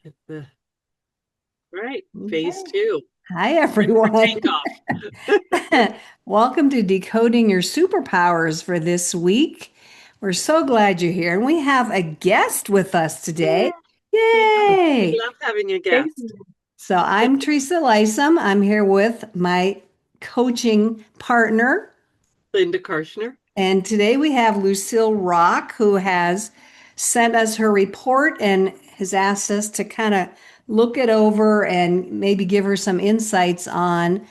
Get the right phase Okay. two. Hi, Ready for everyone. takeoff. Welcome to Decoding Your Superpowers for this week. We're so glad you're here. And we have a guest with us today. Yeah, we do. We Yay! love having a Thank guest. you. So I'm Teresa Lysam. I'm here with my coaching partner. Linda Karshner. And today we have Lucille Rock, who has sent us her report and has asked us to kind of look it over and maybe give her some insights on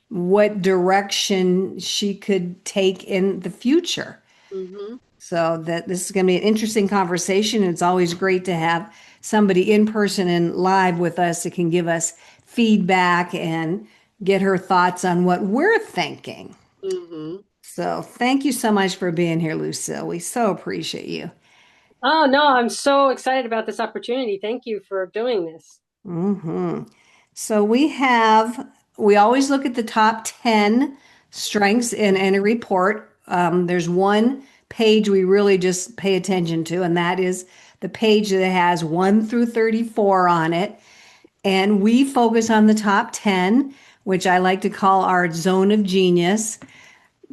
what direction she could take in the future. Hmm. So that this is going to be an interesting conversation. It's always great to have somebody in person and live with us that can give us feedback and get her thoughts on what we're thinking. Hmm. So thank you so much for being here, Lucille. We so appreciate you. Oh, no, I'm so excited about this opportunity. Thank you for doing this. hmm So we always look at the top 10 strengths in a report. There's one page we really just pay attention to, and that is the page that has 1 through 34 on it. And we focus on the top 10, which I like to call our zone of genius.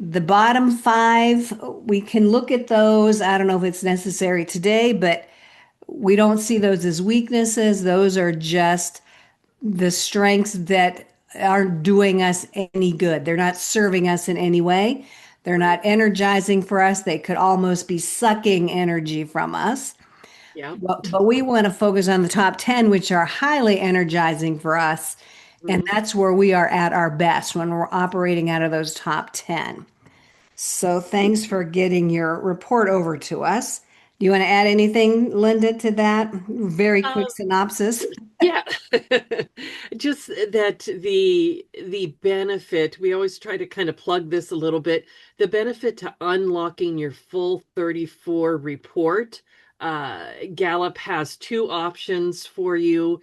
The bottom five, we can look at those. I don't know if it's necessary today, but we don't see those as weaknesses. Those are just the strengths that aren't doing us any good. They're not serving us in any way. They're Right. not energizing for us. They could almost be sucking energy from us. Yeah. But we want to focus on the top 10, which are highly energizing for us. And Hmm. that's where we are at our best when we're operating out of those top 10. So thanks for getting your report over to us. Do you want to add anything, Linda, to that? Very quick Um, synopsis. yeah. Just that the benefit, we always try to kind of plug this a little bit. The benefit to unlocking your full 34 report. Gallup has two options for you.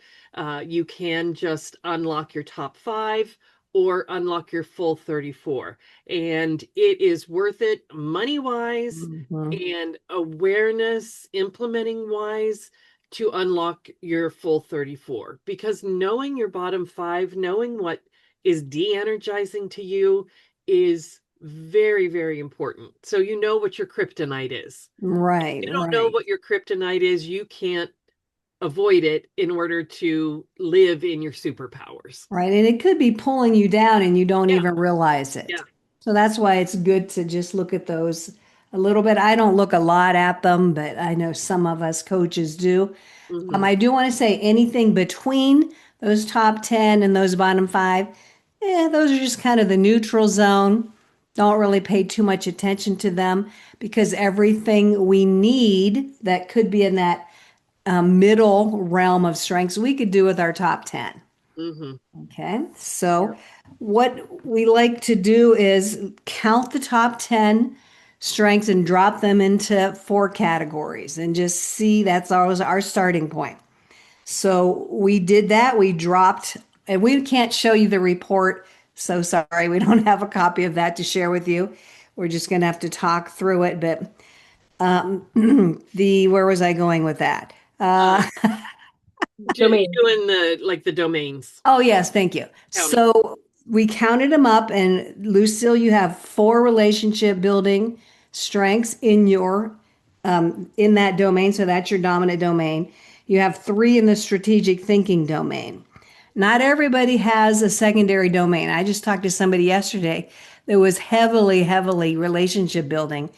You can just unlock your top five or unlock your full 34. And it is worth it money wise Mhm. and awareness implementing wise to unlock your full 34, because knowing your bottom five, knowing what is de-energizing to you is very, very important. So you know what your kryptonite is. If Right, you don't know right, what your kryptonite is, you can't avoid it in order to live in your superpowers. right. And it could be pulling you down and you don't Yeah, even realize it. yeah. So that's why it's good to just look at those a little bit. I don't look a lot at them, but I know some of us coaches do. Hmm. I do want to say anything between those top 10 and those bottom five, those are just kind of the neutral zone. Don't really pay too much attention to them because everything we need that could be in that middle realm of strengths we could do with our top 10. Hmm. Okay. Yeah. So, what we like to do is count the top 10 strengths and drop them into four categories and just see that's always our starting point. So, we did that. We dropped, and we can't show you the report. So sorry, we don't have a copy of that to share with you. We're just going to have to talk through it. But where was I going with that? Uh, Domain. doing the like the domains Oh, yes, thank you. counting. So we counted them up, and Lucille, you have four relationship building strengths in your in that domain. So that's your dominant domain. You have three in the strategic thinking domain. Not everybody has a secondary domain. I just talked to somebody yesterday that was heavily, heavily relationship building.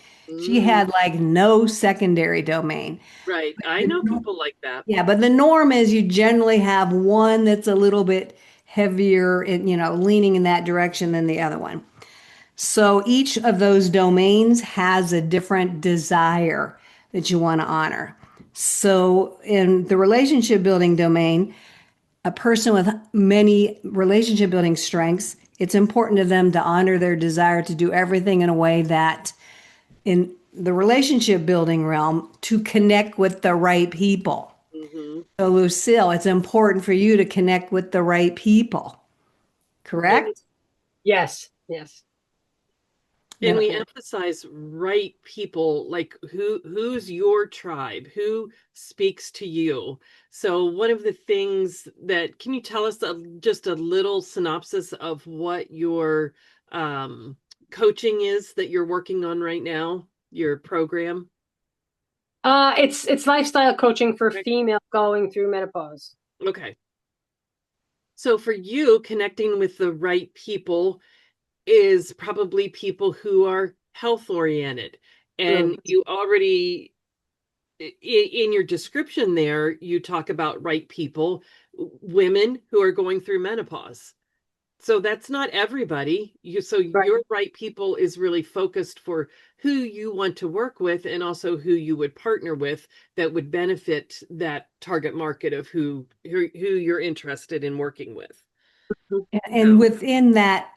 She Mm, had like no secondary domain. right. I know people like that. Yeah, but the norm is you generally have one that's a little bit heavier in, leaning in that direction than the other one. So each of those domains has a different desire that you want to honor. So in the relationship building domain, a person with many relationship building strengths, it's important to them to honor their desire to do everything in a way that in the relationship building realm to connect with the right people. Hmm. So, Lucille, it's important for you to connect with the right people, It, correct? yes, yes. And we menopause. emphasize right people, like who's your tribe, who speaks to you. So one of the things that, can you tell us just a little synopsis of what your um, coaching is that you're working on right now, your program? It's lifestyle coaching for Right. female going through menopause. Okay. So for you, connecting with the right people is probably people who are health oriented. And Mm. you already, in your description there, you talk about right people, women who are going through menopause. So that's not everybody. So Right. your right people is really focused for who you want to work with and also who you would partner with that would benefit that target market of who you're interested in working with. And So, within that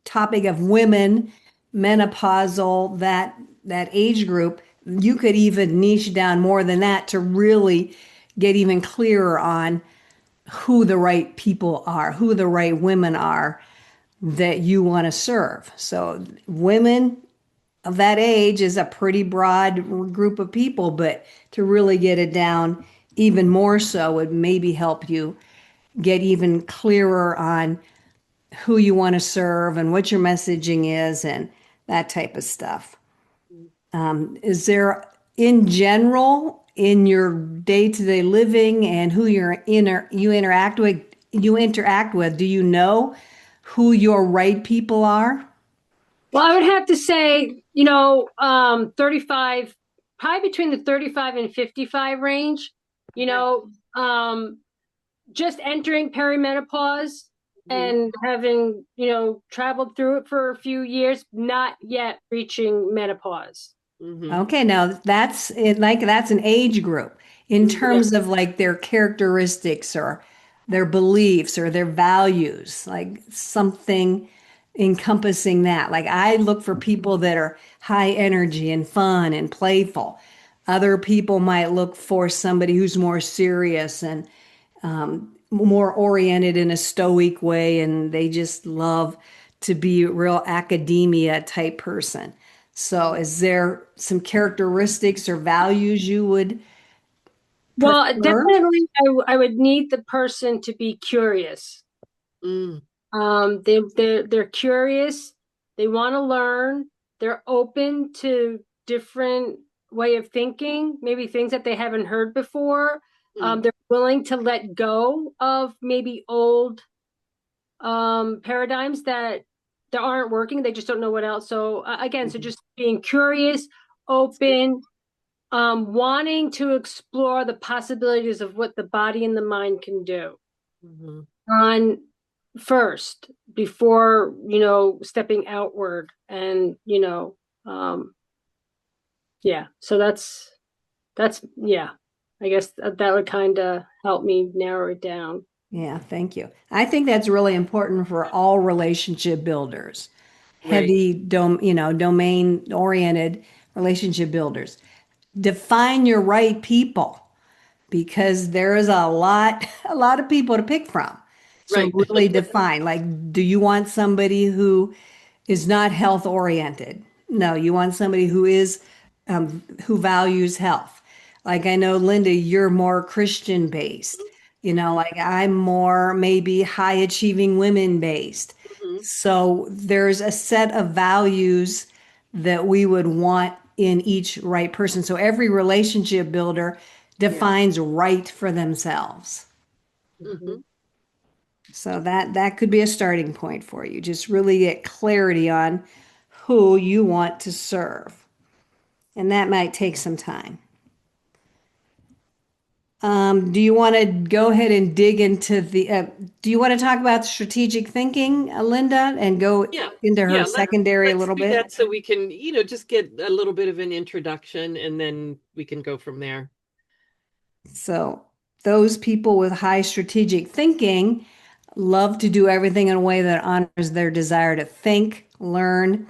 topic of women, menopausal, that age group, you could even niche down more than that to really get even clearer on who the right people are, who the right women are that you want to serve. So women of that age is a pretty broad group of people, but to really get it down even more so would maybe help you get even clearer on who you want to serve and what your messaging is and that type of stuff. Is there, in general, in your day-to-day living and who you interact with, do you know who your right people are? Well, I would have to say, 35, probably between the 35 and 55 range, you okay. know, um, just entering perimenopause Mhm. and having, traveled through it for a few years, not yet reaching menopause. Mhm. Okay, now that's it, like that's an age group in Mhm. terms of like their characteristics or their beliefs or their values, like something encompassing that. Like I look for people that are high energy and fun and playful. Other people might look for somebody who's more serious and more oriented in a stoic way, and they just love to be a real academia type person. So, is there some characteristics or values you would Well, prefer? definitely, I would need the person to be curious. Mm. They're curious. They want to learn. They're open to different way of thinking, maybe things that they haven't heard before. Mm. They're willing to let go of maybe old paradigms that aren't working. They just don't know what else. So again, so Mhm. just being curious, That's good. open, wanting to explore the possibilities of what the body and the mind can do Mhm. on first before stepping outward and yeah, so that's yeah, I guess that would kind of help me narrow it down. Yeah, thank you. I think that's really important for all relationship builders, Right. domain oriented relationship builders. Define your right people because there is a lot of people to pick from. So Right. really define, like, do you want somebody who is not health oriented? No, you want somebody who is who values health. Like I know, Linda, you're more Christian based. Mhm. Like I'm more maybe high achieving women based. Mhm. So there's a set of values that we would want in each right person. So every relationship builder Yeah. defines right for themselves. Mhm. Mhm. So that could be a starting point for you. Just really get clarity on who you want to serve. And that might take some time. Do you want to go ahead and dig into do you want to talk about strategic thinking, Linda, and go Yeah. into her Yeah. secondary a Let's little do bit? that so we can, just get a little bit of an introduction and then we can go from there. So, those people with high strategic thinking love to do everything in a way that honors their desire to think, learn,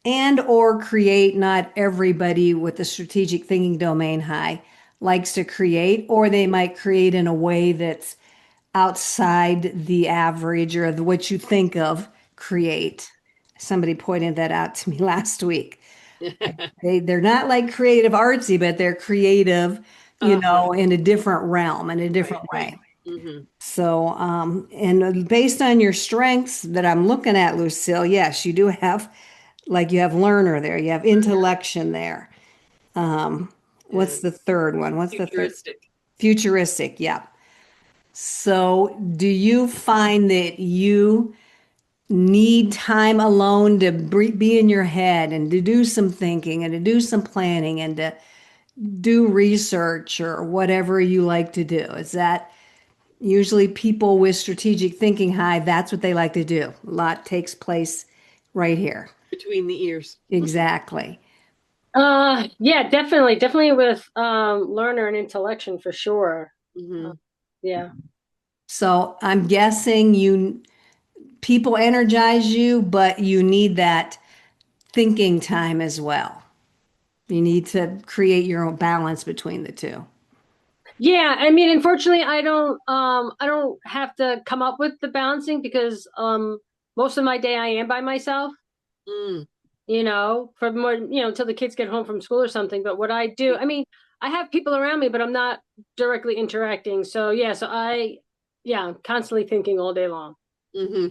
and or create. Not everybody with the strategic thinking domain high likes to create, or they might create in a way that's outside the average or what you think of create. Somebody pointed that out to me last week. They're not like creative artsy, but they're creative, Uh-huh. in a different realm, in a Right, different right. way. Hmm. So, and based on your strengths that I'm looking at, Lucille, yes, you do have, like, you have learner there, you have intellection there. Um, what's And the third one? What's the third? futuristic. Futuristic, yeah. So, do you find that you need time alone to be in your head and to do some thinking and to do some planning and to do research or whatever you like to do? Is that usually people with strategic thinking high, that's what they like to do? A lot takes place right here. Between the ears. Exactly. Yeah, definitely with learner and intellection for sure. Uh, Hmm. yeah. So I'm guessing people energize you, but you need that thinking time as well. You need to create your own balance between the two. Yeah, I mean, unfortunately, I don't have to come up with the balancing because most of my day I am by myself, Mm. for more, until the kids get home from school or something. But what I do, I mean, I have people around me, but I'm not directly interacting. So yeah, I'm constantly thinking all day long. Hmm.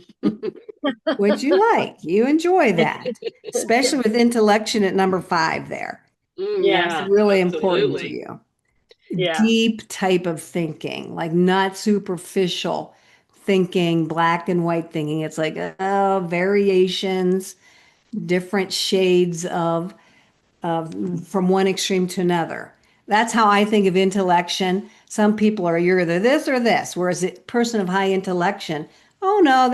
Which you like. You enjoy that, especially with intellection at number 5 there. Mm, Yeah, It's yeah, really important to absolutely. you. yeah. Deep type of thinking, like not superficial thinking, black and white thinking. It's like, variations, different shades of from one extreme to another. That's how I think of intellection. Some people are, you're either this or this, whereas a person of high intellection, oh no,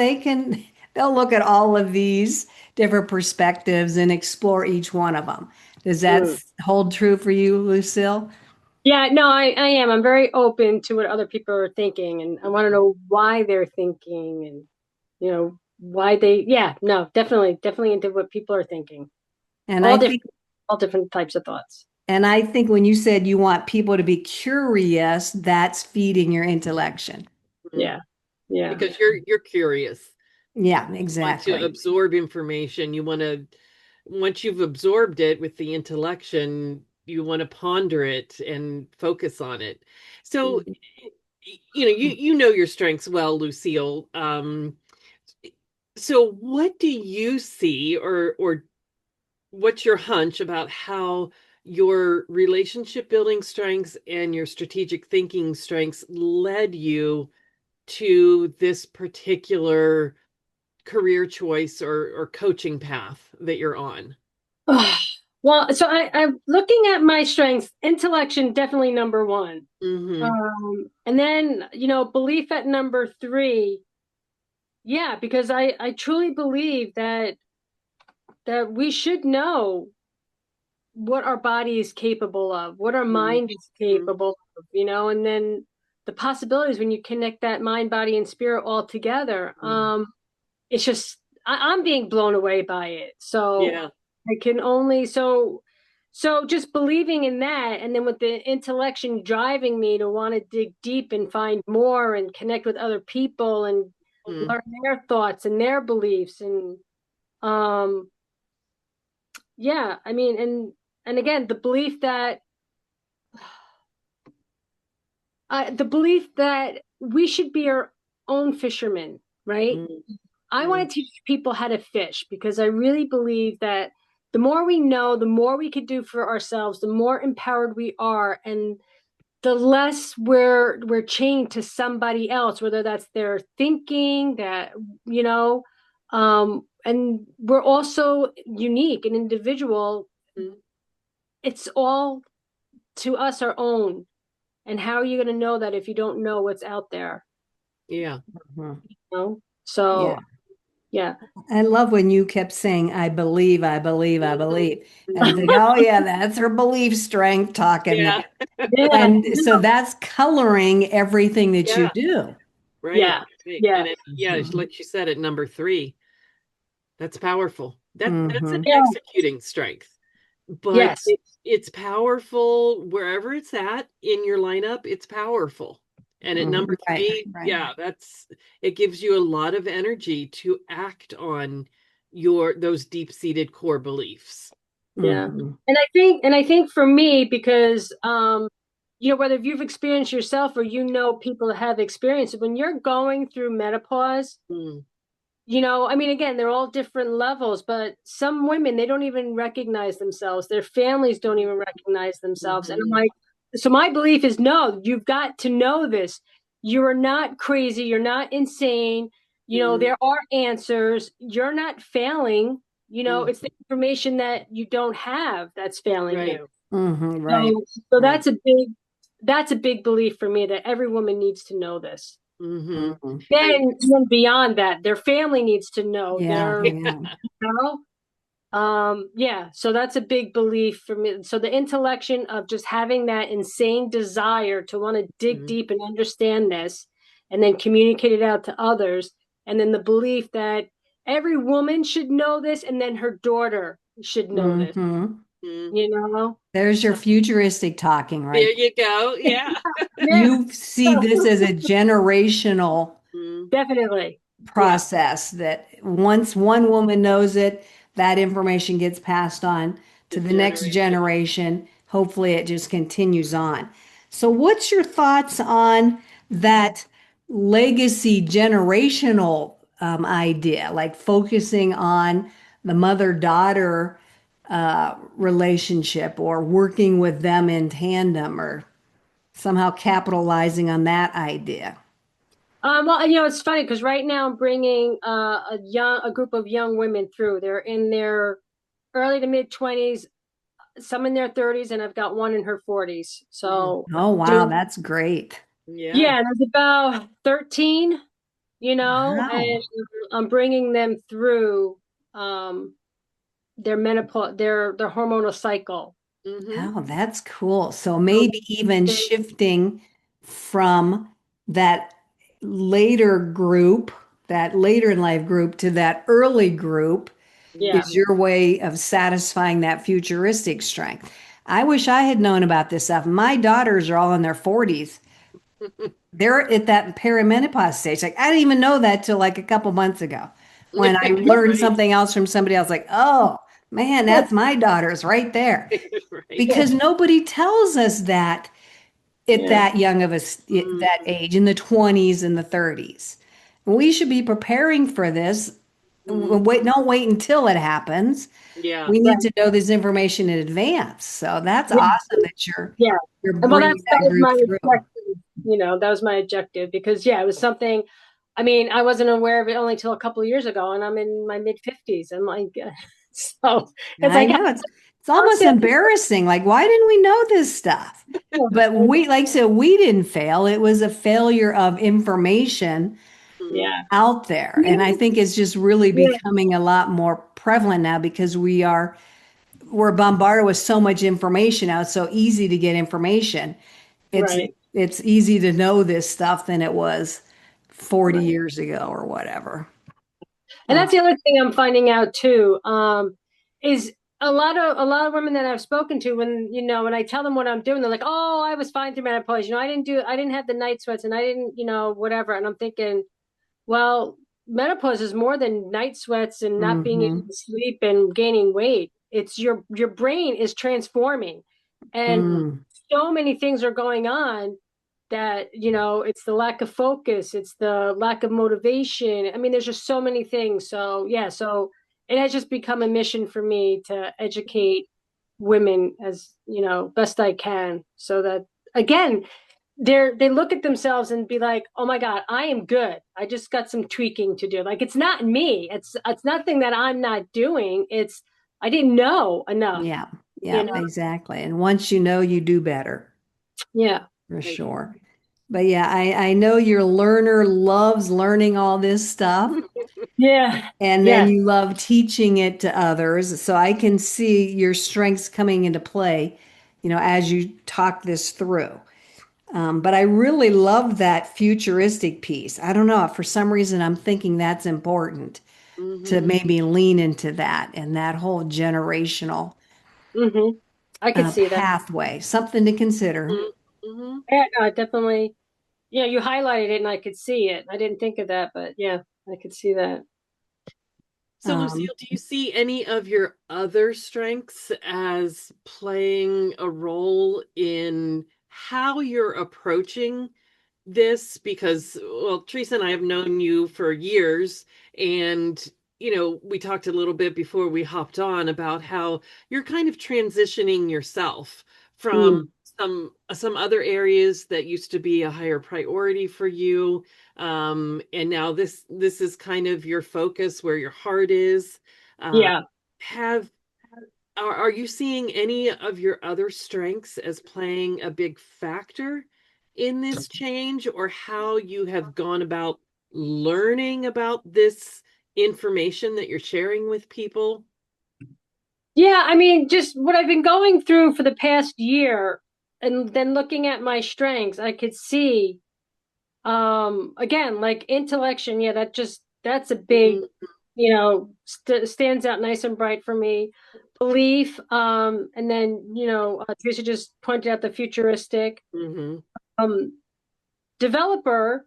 they'll look at all of these different perspectives and explore each one of them. Does that Mm. hold true for you, Lucille? Yeah, no, I am. I'm very open to what other people are thinking, and I want to know why they're thinking, and why they. Yeah, no, definitely into what people are thinking. And All I different, think all different types of thoughts. and I think when you said you want people to be curious, that's feeding your intellection. Mhm. Yeah, yeah. Because you're curious. Yeah, Want to exactly. absorb information. You want to, once you've absorbed it with the intellection, you want to ponder it and focus on it. So, you know your strengths well, Lucille. So what do you see, or what's your hunch about how your relationship building strengths and your strategic thinking strengths led you to this particular career choice or coaching path that you're on? Well, so I'm looking at my strengths. Intellection definitely number one. Hmm. And then belief at number three. Yeah, because I truly believe that we should know what our body is capable of, what our mind is Hmm. capable of, and then the possibilities when you connect that mind, body, and spirit all together. It's just I'm being blown away by it. So Yeah. I can only so just believing in that, and then with the intellection driving me to want to dig deep and find more and connect with other people and Mm. learn their thoughts and their beliefs and um yeah, I mean, and again, the belief that we should be our own fishermen, right? Mm. I Mm. want to teach people how to fish because I really believe that the more we know, the more we could do for ourselves, the more empowered we are, and the less we're chained to somebody else, whether that's their thinking, that and we're also unique and individual. Mm. It's all to us our own. And how are you going to know that if you don't know what's out there? Yeah. Mhm. So Yeah. yeah. I love when you kept saying, I believe, I believe, I Mhm. believe. And I think, Mhm. oh, yeah, that's her belief strength talking there. Yeah. Yeah. And so that's coloring everything that you Yeah. do. Right. Yeah. Right. Yeah. Yeah, Mhm. like you said, at number three, that's powerful. That's an Mhm. Yeah. executing strength, but Yes. it's powerful wherever it's at in your lineup. It's powerful. And at number Right, three, right. yeah, it gives you a lot of energy to act on your those deep-seated core beliefs. Yeah. Hmm. And I think for me, because you know, whether you've experienced yourself or you know people that have experienced it, when you're going through menopause, Mm, you know, I mean, again, they're all different levels, but some women, they don't even recognize themselves. Their families don't even recognize themselves. And I'm mhm, like, so my belief is no, you've got to know this. You're not crazy. You're not insane. You know, mm, there are answers. You're not failing. You know, mm. it's the information that you don't have that's failing Right, you. Hmm. Right. So right. that's a big belief for me that every woman needs to know this. Hmm. Hmm. Then beyond that, their family needs to know. Yeah. Their Yeah. you know, yeah, so that's a big belief for me. So the intellection of just having that insane desire to want to dig Mhm, deep and understand this and then communicate it out to others, and then the belief that every woman should know this and then her daughter should know this, Hmm. mm. you know? There's your So futuristic talking There right. you go. Yeah. yeah, You see this as a generational Mm, definitely. Yeah, process that once one woman knows it, that information gets passed on the to the next generation. generation. Hopefully, it just continues on. So, what's your thoughts on that legacy generational idea, like focusing on the mother daughter relationship or working with them in tandem or somehow capitalizing on that idea? well, you know, it's funny because right now I'm bringing a group of young women through. They're in their early to mid 20s, some in their 30s, and I've got one in her 40s. Mhm. So Oh, wow, doing, that's great. Yeah. yeah, there's about 13, you know, Wow. and I'm bringing them through their menopause, their hormonal cycle. Hmm. Oh, that's cool. So So maybe even they, shifting from that later group, that later in life group to that early group yeah, is your way of satisfying that futuristic strength. I wish I had known about this stuff. My daughters are all in their 40s. They're at that perimenopause stage. Like I didn't even know that till like a couple months ago when I learned Right. something else from somebody else. Like, oh man, that's my daughters right there. Right. yeah, Because nobody tells us that at yeah, that young of a that Mm-hmm. age in the 20s and the 30s. We should be preparing for this. Mm-hmm. Wait, don't wait until it happens. Yeah. We need right, to know this information in advance. So that's yeah, awesome that yeah. you're And well, bringing that that was group my through. objective. You know, that was my objective because yeah, it was something. I mean, I wasn't aware of it only till a couple of years ago, and I'm in my mid 50s. I'm like, so it's I like, know it's almost embarrassing. Like, why didn't we know this stuff? But we, like I said, we didn't fail. It was a failure of information Mm-hmm. yeah, out there. And I think it's just really yeah, becoming a lot more prevalent now because we're bombarded with so much information now. It's so easy to get information. It's right, it's easy to know this stuff than it was 40 right. years ago or whatever. And Uh, that's the other thing I'm finding out too. Is a lot of women that I've spoken to when you know when I tell them what I'm doing, they're like, "Oh, I was fine through menopause. You know, I didn't have the night sweats, and I didn't, you know, whatever." And I'm thinking, well, menopause is more than night sweats and not being able mhm, to sleep and gaining weight. It's your brain is transforming, and mm, so many things are going on that you know it's the lack of focus, it's the lack of motivation. I mean, there's just so many things. So yeah, so it has just become a mission for me to educate women as you know best I can, so that again they look at themselves and be like, oh my god, I am good, I just got some tweaking to do. Like it's not me, it's nothing that I'm not doing, it's I didn't know enough, yeah, you yeah, know. exactly. And once you know, you do better Yeah, for Right. sure. But yeah, I know your learner loves learning all this stuff. yeah, And then yes, you love teaching it to others. So I can see your strengths coming into play, as you talk this through. But I really love that futuristic piece. I don't know. For some reason, I'm thinking that's important to Hmm. maybe lean into that and that whole generational hmm, I could see that. pathway. Something to consider. Hmm. Yeah, no, definitely. Yeah, you highlighted it and I could see it. I didn't think of that, but yeah, I could see that. So, Lucille, do you see any of your other strengths as playing a role in how you're approaching this? Because, well, Teresa and I have known you for years, and we talked a little bit before we hopped on about how you're kind of transitioning yourself from Mm, some other areas that used to be a higher priority for you, and now this is kind of your focus where your heart is. Uh, yeah. have are you seeing any of your other strengths as playing a big factor in this change, or how you have gone about learning about this information that you're sharing with people? Yeah, I mean, just what I've been going through for the past year and then looking at my strengths, I could see again, like intellection, yeah, that's a big, Mm, stands out nice and bright for me. Belief, and then, Teresa just pointed out the futuristic. mhm, Um, developer,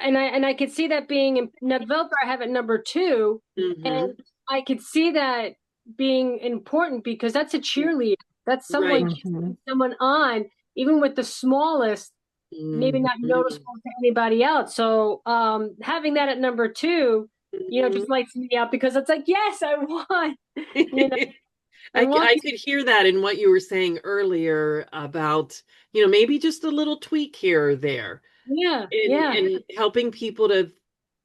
and I could see that being in now developer I have at number two, mhm. and I could see that being important because that's a cheerleader. That's someone Right. Mhm. cheering someone on, even with the smallest, maybe not Mhm, noticeable to anybody else. So having that at number two, mhm. just lights me up because it's like, yes, I want, you know, I want I could hear that in what you were saying earlier about, maybe just a little tweak here or there, yeah, and yeah, helping people to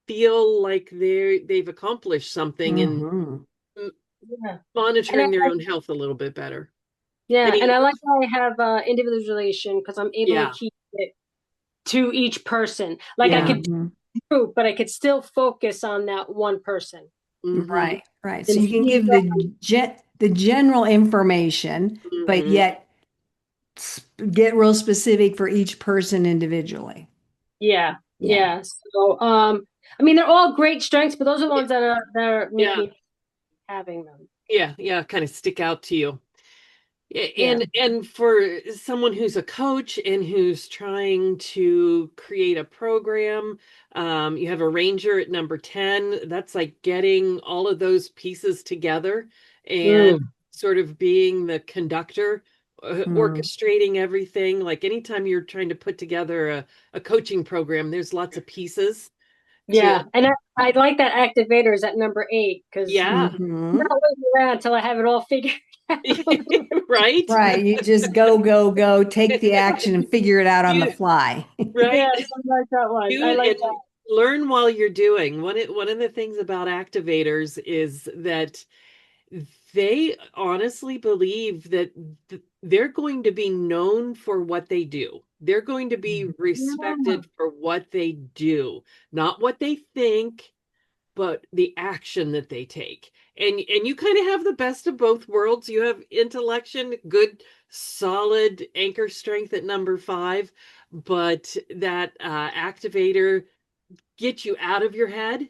feel like they've accomplished something and Mhm. m- yeah. And monitoring their own health a little bit better. yeah, and Any, I like how I have individualization because I'm able to yeah. keep it to each person. Like I Yeah. could Mhm. do, but I could still focus on that one person Hmm. Right, right. So and you can see. give the general information, but Hmm. yet get real specific for each person individually. Yeah, Yeah. yeah. So, I mean, they're all great strengths, but those are the ones that make Yeah. me having them. Yeah. Yeah. Kind of stick out to you. Yeah. And for someone who's a coach and who's trying to create a program, you have a ranger at number 10. That's like getting all of those pieces together and Mm, sort of being the conductor, Mm. orchestrating everything. Like anytime you're trying to put together a coaching program, there's lots of pieces to, yeah, and I like that activator is at number eight because yeah. I'm Hmm. not waiting around until I have it all figured out. Right? Right. You just go, go, go, take the action and figure it out on the You, fly. right? Yes, I like that one. Do I it like and learn while you're doing. One of the things about activators is that they honestly believe that they're going to be known for what they do. They're going to be that. respected for what they do, not what they think, but the action that they take. And you kind of have the best of both worlds. You have intellection, good, solid anchor strength at number 5, but that activator gets you out of your head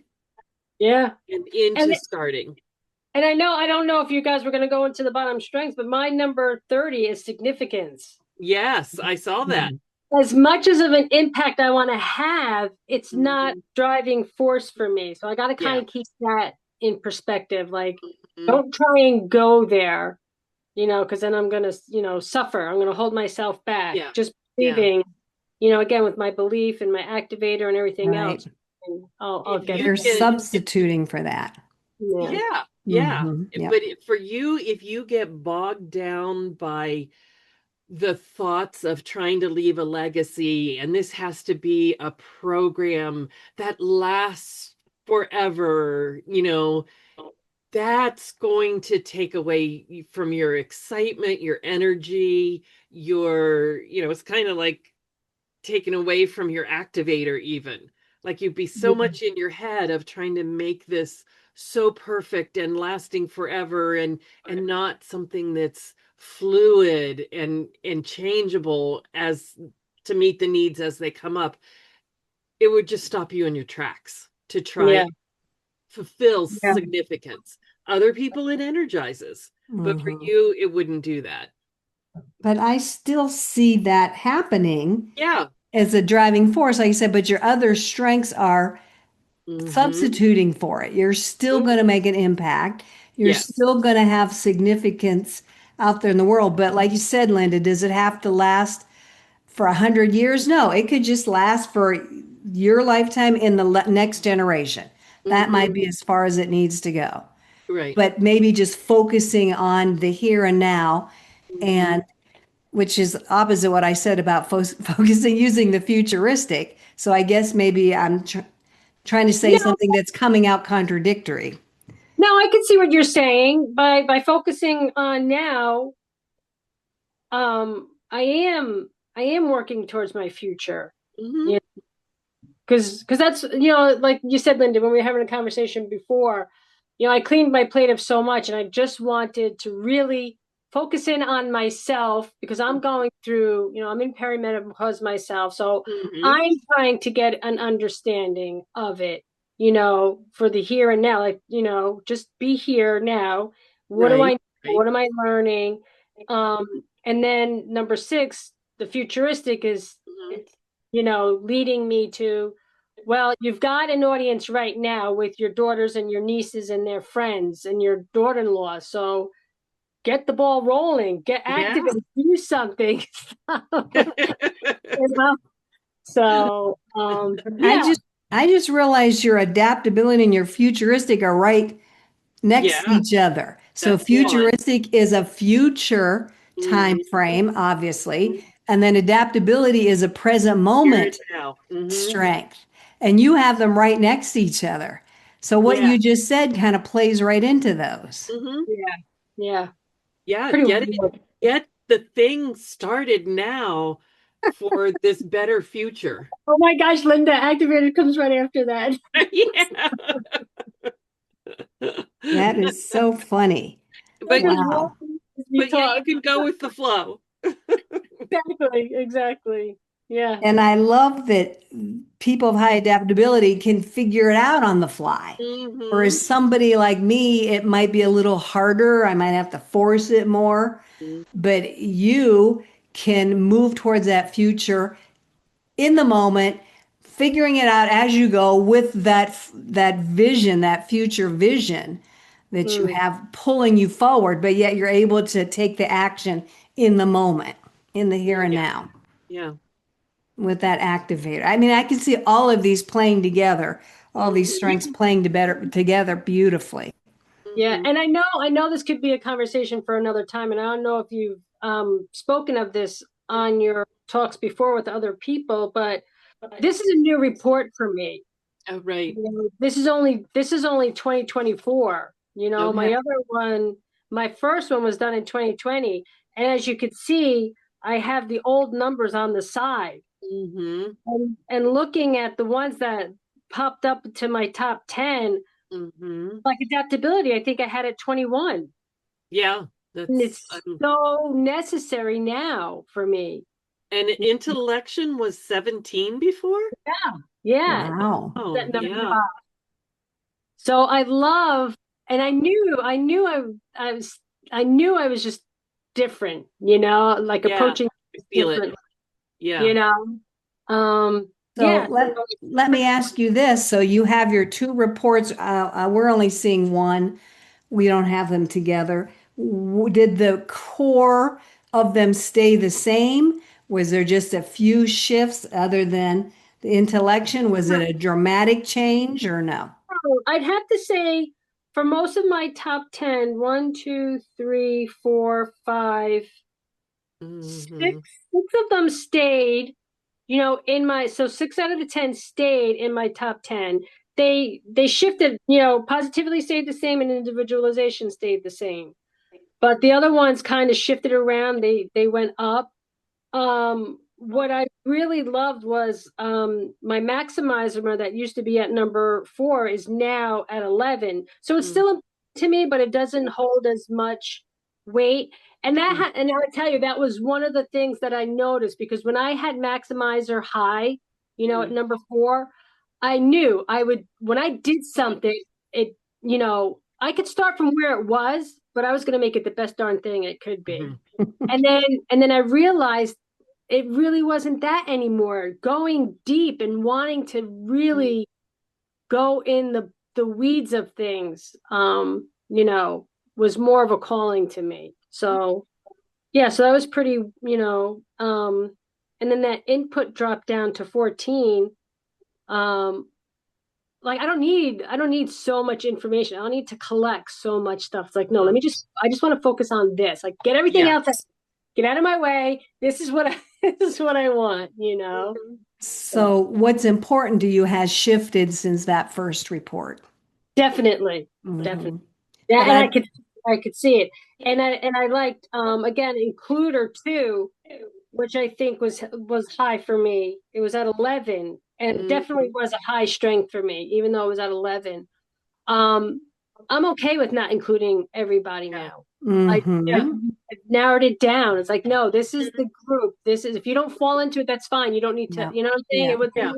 Yeah. and And into starting. and I don't know if you guys were going to go into the bottom strengths, but my number 30 is significance. Yes, I saw that. Mhm. As much as of an impact I want to have, it's not Mhm. driving force for me. So I got to kind Yeah. of keep that in perspective. Like, Mhm. don't try and go there, because then I'm going to, suffer. I'm going to hold myself back. Yeah. Just Yeah. believing, again, with my belief and my activator and everything Right. else, and I'll If get you They're there. get substituting for that. Yeah. Yeah, yeah. Hmm. Yep. But for you, if you get bogged down by the thoughts of trying to leave a legacy, and this has to be a program that lasts forever, that's going to take away from your excitement, your energy, it's kind of like taken away from your activator even. Like you'd be so much in your head of trying to make this so perfect and lasting forever, and not something that's fluid and changeable as to meet the needs as they come up. It would just stop you in your tracks to try Yeah. and fulfill Yeah. significance. Other people it energizes, but for Hmm. you it wouldn't do that. But I still see that happening Yeah. as a driving force, like you said, but your other strengths are Mm-hmm. substituting for it. You're still going to make an impact. You're Yes. still going to have significance out there in the world. But like you said, Linda, does it have to last for 100 years? No, it could just last for your lifetime in the next generation. That might Mm-hmm. be as far as it needs to go. Right. But maybe just focusing on the here and now, Mm-hmm. and which is opposite what I said about focusing using the futuristic. So I guess maybe I'm trying to say No, something that's coming out contradictory. no, I can see what you're saying. By focusing on now, I am working towards my future. Mm-hmm. Yeah, because that's, like you said, Linda, when we were having a conversation before, I cleaned my plate of so much, and I just wanted to really focus in on myself because I'm going through, I'm in perimenopause myself, so Mm-hmm. I'm trying to get an understanding of it, for the here and now, like, just be here now. What do I Right. know? Right. What am I learning? Um, and then number six, the futuristic is, Mm-hmm. leading me to, well, you've got an audience right now with your daughters and your nieces and their friends and your daughter-in-law. So get the ball rolling, get Yeah. active and do something. You know? So, I yeah. just realized your adaptability and your futuristic are right next to Yeah. each other. So That's one. futuristic is a future time Mm-hmm. frame, obviously, and then adaptability is a present Here and moment now. Mm-hmm. strength. And you have them right next to each other. So what Yeah. you just said kind of plays right into those. Mm-hmm. Yeah. Yeah. Yeah. Pretty Get it. weird. Get the thing started now for this better future. Oh my gosh, Linda, Activator comes right after that. Yeah. That is so funny. I'm But just Wow. rolling as we but yeah, you talk. can go with the flow. Exactly. Exactly. Yeah. And I love that people of high adaptability can figure it out on the fly. Mm-hmm. Whereas somebody like me, it might be a little harder. I might have to force it more. But you can move towards that future in the moment, figuring it out as you go with that vision, that future vision that you Mm. have pulling you forward, but yet you're able to take the action in the moment, in the here and Yeah. now Yeah. with that activator. I mean, I can see all of these playing together, all these Mm-hmm. strengths playing together beautifully. Yeah, Mm-hmm. and I know this could be a conversation for another time, and I don't know if you've spoken of this on your talks before with other people, but this is a new report for me. Oh, right. This is only 2024. Okay. My other one, my first one was done in 2020, and as you could see, I have the old numbers on the side. Mm-hmm. And looking at the ones that popped up to my top 10, Mm-hmm. like adaptability, I think I had it 21. Yeah. And That's it's so necessary now for me. and intellection was 17 before? Yeah. Yeah. Wow. Oh, That number yeah. five. So I love, and I knew I was just different, like Yeah. approaching I feel it. different, Yeah. you know. So Yeah. let me ask you this. So you have your two reports. We're only seeing one. We don't have them together. Did the core of them stay the same? Was there just a few shifts other than the intellection? Was it a dramatic change or no? I'd have to say for most of my top 10, 1, 2, 3, 4, 5, Mm-hmm. six of them stayed, so 6 out of the 10 stayed in my top 10. They shifted, positively stayed the same and individualization stayed the same. But the other ones kind of shifted around. They went up. What I really loved was my maximizer that used to be at number 4 is now at 11. So it's still important to me, but it doesn't hold as much weight. And I tell you, that was one of the things that I noticed because when I had maximizer high, at Mm-hmm. number 4, I knew I would, when I did something, I could start from where it was, but I was going to make it the best darn thing it could be. And then I realized it really wasn't that anymore. Going deep and wanting to really go in the weeds of things, was more of a calling to me. So yeah, so that was pretty, and then that input dropped down to 14. Um, like I don't need so much information. I don't need to collect so much stuff. It's like, no, I just want to focus on this. Like get everything Yeah. else, get out of my way. This is what I this is what I want. So So what's important to you has shifted since that first report. definitely, definitely. Hmm. Yeah, But and I, I could see it. And I liked again includer too, which I think was high for me. It was at 11 and Mm, definitely was a high strength for me, even though it was at 11. Um, I'm okay with not including everybody yeah. now. I Yeah. hmm. I've narrowed it down. It's like, no, this is the group. This is if you don't fall into it, that's fine. You don't need to, Yeah. you know what I'm saying? Yeah. It was Yeah.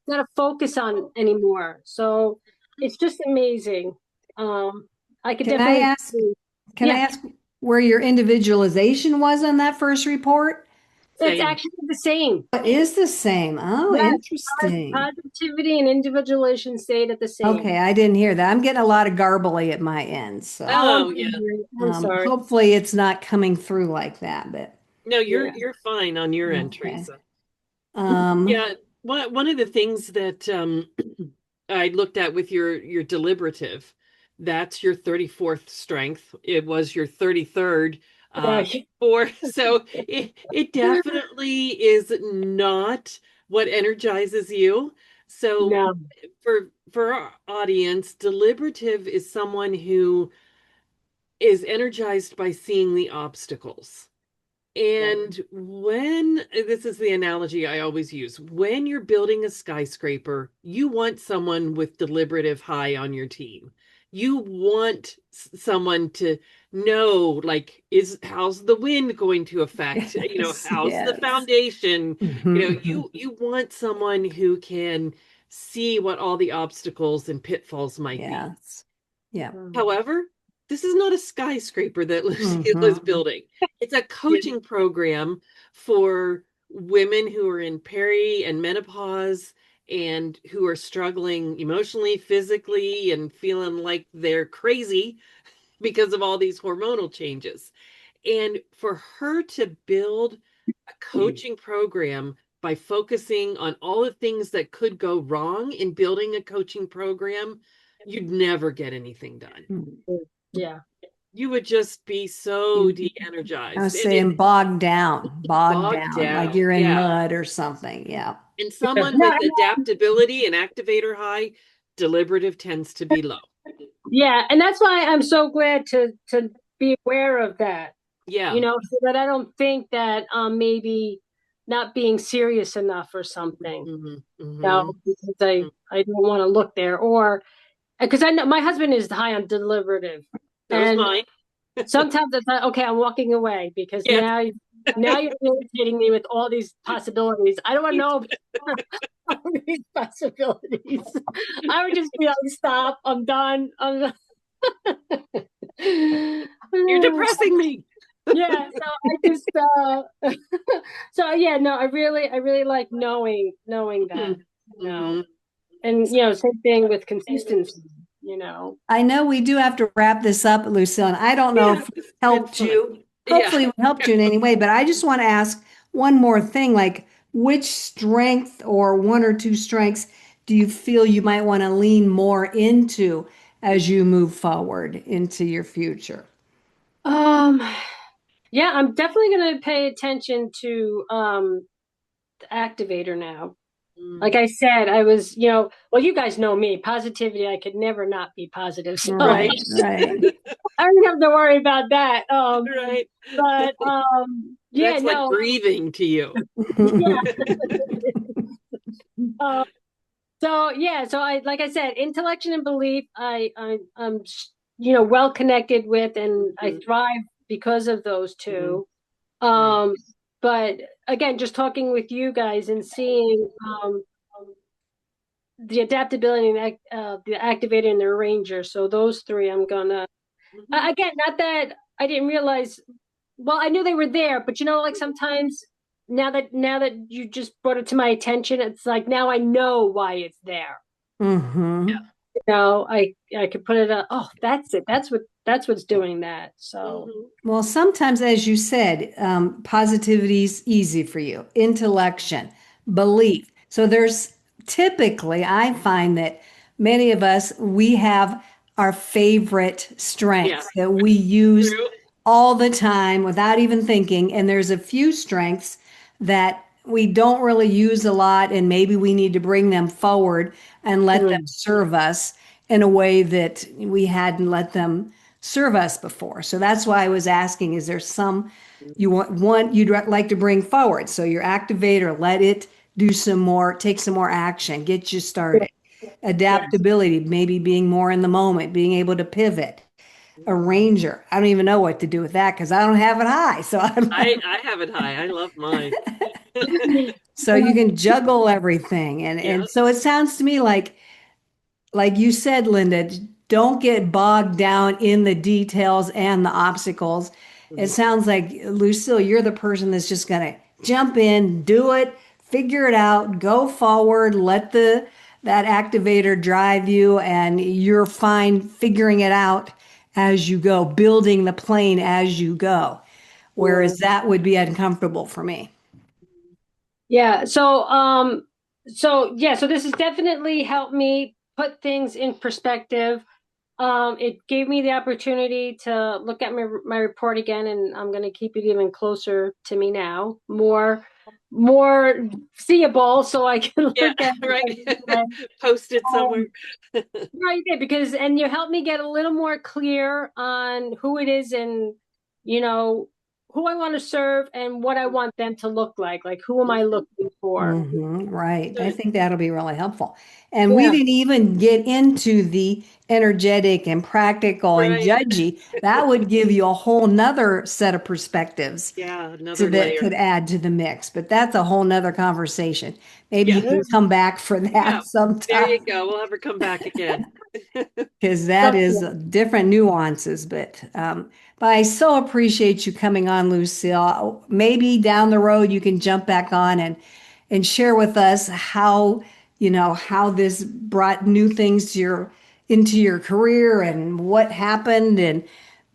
not a focus on anymore. So it's just amazing. Um, I could Can I definitely ask, see. can I Yeah, ask where your individualization was on that first report? it's Same. actually the same. It is the same. Oh, Yes, interesting. positivity and individualization stayed at the same. Okay, I didn't hear that. I'm getting a lot of garbly at my end, so Oh, Oh, yeah. I'm sorry. hopefully it's not coming through like that, but No, you're Yeah. you're fine on your okay. entries. Um, Yeah, one of the things that I looked at with your deliberative, that's your 34th strength. It was your 33rd Yeah. for so it definitely is not what energizes you. So No. for our audience, deliberative is someone who is energized by seeing the obstacles. And when this is the analogy I always use, when you're building a skyscraper, you want someone with deliberative high on your team. You want someone to know, like, is how's the wind going to affect, yes, how's the yes. foundation? Mhm. You want someone who can see what all the obstacles and pitfalls might be. Yes. Yeah. However, this is not a skyscraper that Lucille is Hmm. building. It's a Yeah. coaching program for women who are in peri and menopause and who are struggling emotionally, physically, and feeling like they're crazy because of all these hormonal changes. And for her to build a coaching program by focusing on all the things that could go wrong in building a coaching program, you'd never get anything done. Yeah. You would just be so I was de-energized and saying bogged bogged down, like down. you're in Yeah. mud or something. Yeah. And Yeah. someone No, with adaptability and activator high, deliberative tends to be low. yeah, and that's why I'm so glad to be aware of that, Yeah. so that I don't think that maybe not being serious enough or something, Hmm. Hmm. because I don't want to look there or because I know my husband is high on deliberative, So is and mine. sometimes it's like, okay, I'm walking away because Yes. now you're irritating me with all these possibilities. I don't want to know all these possibilities. I would just be like, stop, I'm done. You're depressing me. Yeah, so I just so yeah, no, I really like knowing that, you know. Hmm. And same thing with consistency. I know we do have to wrap this up, Lucille, and I don't know Yeah, if we it's been helped fun. you. Yeah. Hopefully, we helped you in any way, but I just want to ask one more thing, like which strength or one or two strengths do you feel you might want to lean more into as you move forward into your future? Um, yeah, I'm definitely gonna pay attention to the activator now. Like Mm. I said, I was, well, you guys know me, positivity, I could never not be positive. So Right. Right, right. I don't have to worry about that. Right. But yeah, That's like no, breathing to you. yeah. Um, so yeah, so I like I said, intellection and belief, I'm well connected with, and I Mhm. thrive because of those Mhm. two. Right. Um, but again, just talking with you guys and seeing the adaptability and the activator and the arranger. So those three, I'm gonna Mhm. again, not that I didn't realize. Well, I knew they were there, but like sometimes now that you just brought it to my attention, it's like now I know why it's there. Mm-hmm. I could put it oh, that's it. That's what's doing that. So Hmm. Well, sometimes, as you said, positivity is easy for you. Intellection, belief. So there's typically, I find that many of us, we have our favorite Yeah, strengths that we use true. all the time without even thinking. And there's a few strengths that we don't really use a lot, and maybe we need to bring them forward and let them mm, serve us in a way that we hadn't let them serve us before. So that's why I was asking, is there some you want one you'd like to bring forward? So your activator, let it do some more, take some more action, get you started. yes. Adaptability, maybe being more in the moment, being able to pivot. A ranger, I don't even know what to do with that because I don't have it high. So I have it high. I love mine. so you can juggle everything. Yeah. And so it sounds to me like you said, Linda, don't get bogged down in the details and the obstacles. It Mhm. sounds like, Lucille, you're the person that's just going to jump in, do it, figure it out, go forward, let the that activator drive you, and you're fine figuring it out as you go, building the plane as you go. Yeah. Whereas that would be uncomfortable for me. Yeah. So this has definitely helped me put things in perspective. It gave me the opportunity to look at my report again, and I'm going to keep it even closer to me now, more seeable, so I can Yeah, look at right. it. Post it somewhere. Um, right there, because and you helped me get a little more clear on who it is and you know who I want to serve and what I want them to look like. Like who am I looking for? Right. I Good. think that'll be really helpful. And we Yeah. didn't even get into the energetic and practical and Right. judgy. That would give you a whole nother set of perspectives Yeah, to another that layer. could add to the mix. But that's a whole nother conversation. Maybe Yeah. you can come back for Yeah. that There sometime you go. We'll have her come back again. because that is different nuances. But I so appreciate you coming on, Lucille. Maybe down the road you can jump back on and share with us how how this brought new things to your into your career and what happened and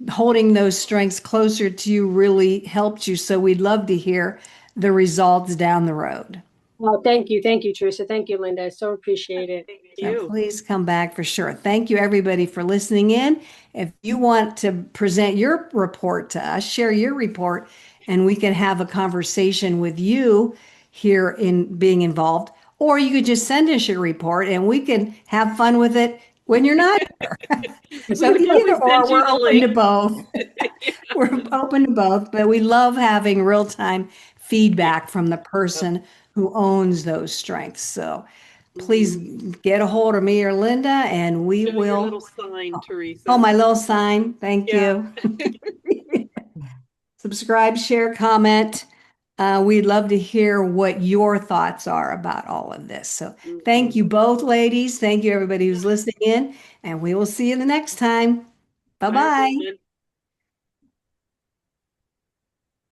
holding those strengths closer to you really helped you. So we'd love to hear the results down the road. Well, thank you, Teresa. Thank you, Linda. I so appreciate it. Thank So you. please come back for sure. Thank you, everybody, for listening in. If you want to present your report to us, share your report, and we can have a conversation with you here in being involved. Or you could just send us your report and we can have fun with it when you're not here. We So can either always or, send you we're the open to link. both. We're open to both, but we love having real time Yeah. feedback from the Yep. person who owns those strengths. So please Mhm. get a hold of me or Linda and we Show your will. little sign, Oh, Teresa. my little sign. Thank Yeah. you. Subscribe, share, comment. We'd love to hear what your thoughts are about all of this. So thank Mhm. you both, ladies. Thank you, everybody who's listening in, and we will see you the next time. Bye Bye, bye. everyone.